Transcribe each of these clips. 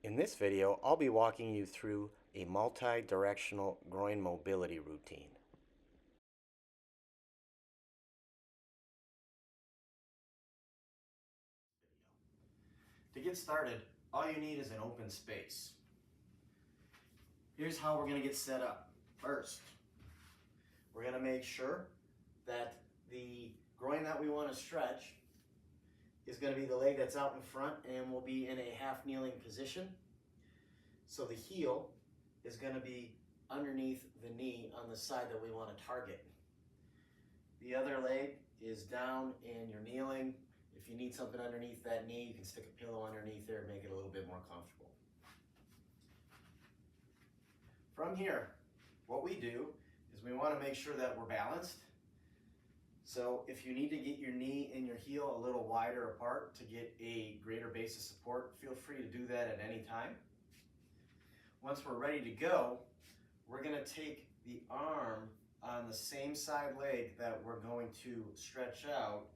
In this video, I'll be walking you through a multi-directional groin mobility routine. To get started, all you need is an open space. Here's how we're going to get set up. First, we're going to make sure that the groin that we want to stretch is going to be the leg that's out in front and will be in a half kneeling position. So the heel is going to be underneath the knee on the side that we want to target. The other leg is down and you're kneeling. If you need something underneath that knee, you can stick a pillow underneath there and make it a little bit more comfortable. From here, what we do is we want to make sure that we're balanced. So if you need to get your knee and your heel a little wider apart to get a greater base of support, feel free to do that at any time. Once we're ready to go, we're going to take the arm on the same side leg that we're going to stretch out,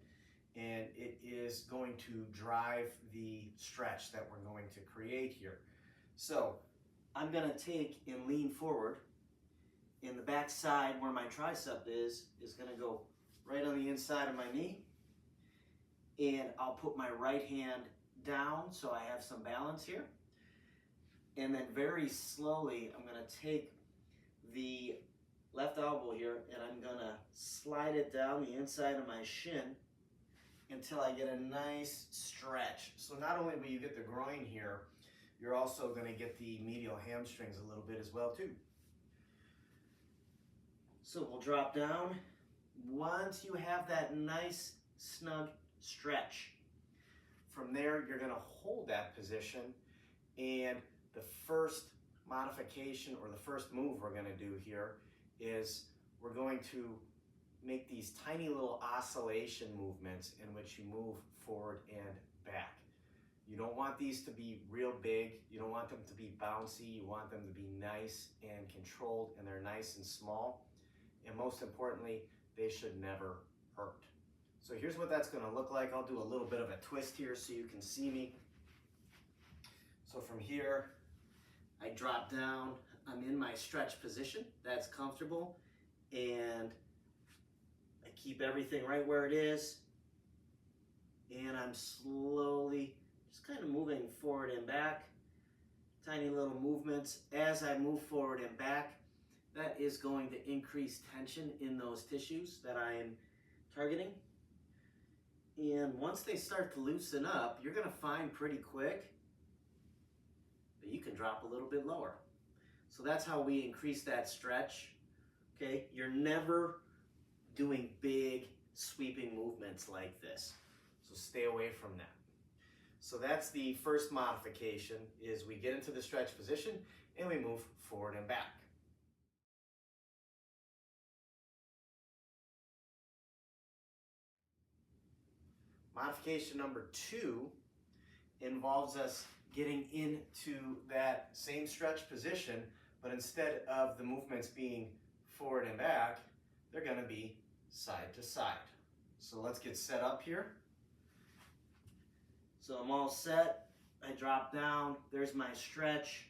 and it is going to drive the stretch that we're going to create here. So I'm going to take and lean forward, and the back side where my tricep is going to go right on the inside of my knee, and I'll put my right hand down so I have some balance here. And then very slowly, I'm going to take the left elbow here and I'm going to slide it down the inside of my shin until I get a nice stretch. So not only will you get the groin here, you're also going to get the medial hamstrings a little bit as well too. So we'll drop down. Once you have that nice snug stretch, from there you're going to hold that position, and the first modification or the first move we're going to do here is we're going to make these tiny little oscillation movements in which you move forward and back. You don't want these to be real big. You don't want them to be bouncy. You want them to be nice and controlled, and they're nice and small. And most importantly, they should never hurt. So here's what that's going to look like. I'll do a little bit of a twist here so you can see me. So from here, I drop down, I'm in my stretch position, that's comfortable, and I keep everything right where it is, and I'm slowly just kind of moving forward and back, tiny little movements. As I move forward and back, that is going to increase tension in those tissues that I am targeting, and once they start to loosen up, you're going to find pretty quick you can drop a little bit lower. So that's how we increase that stretch. Okay, you're never doing big sweeping movements like this, so stay away from that. So that's the first modification, is we get into the stretch position and we move forward and back. Modification number 2 involves us getting into that same stretch position, but instead of the movements being forward and back, they're going to be side to side. So let's get set up here. So I'm all set. I drop down. There's my stretch.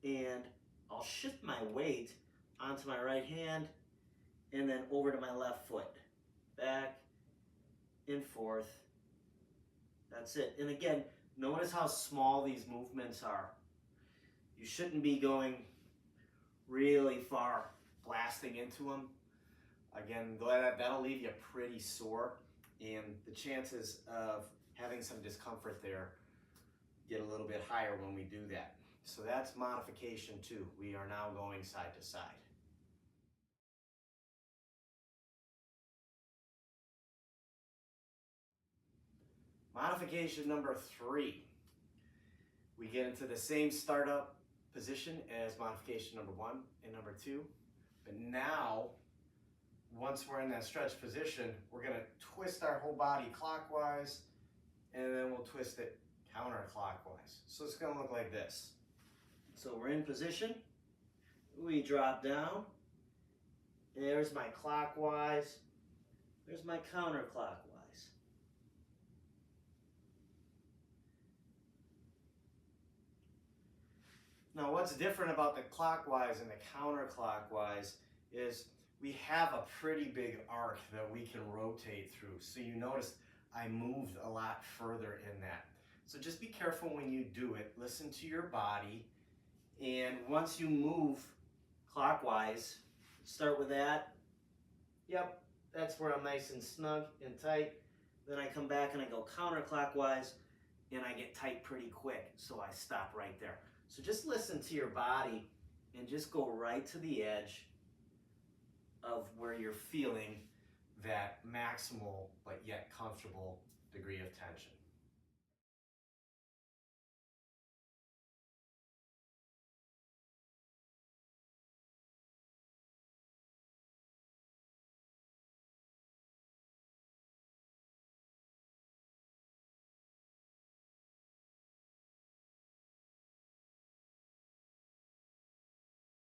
And I'll shift my weight onto my right hand and then over to my left foot. Back and forth. That's it. And again, notice how small these movements are. You shouldn't be going really far, blasting into them. Again, that'll leave you pretty sore, and the chances of having some discomfort there get a little bit higher when we do that. So that's modification 2. We are now going side to side. Modification number 3. We get into the same startup position as modification number 1 and number 2. But now, once we're in that stretch position, we're going to twist our whole body clockwise, and then we'll twist it counterclockwise. So it's going to look like this. So we're in position. We drop down. There's my clockwise. There's my counterclockwise. Now what's different about the clockwise and the counterclockwise is we have a pretty big arc that we can rotate through. So you notice I moved a lot further in that. So just be careful when you do it. Listen to your body. And once you move clockwise, start with that. Yep, that's where I'm nice and snug and tight. Then I come back and I go counterclockwise and I get tight pretty quick. So I stop right there. So just listen to your body and just go right to the edge of where you're feeling that maximal but yet comfortable degree of tension.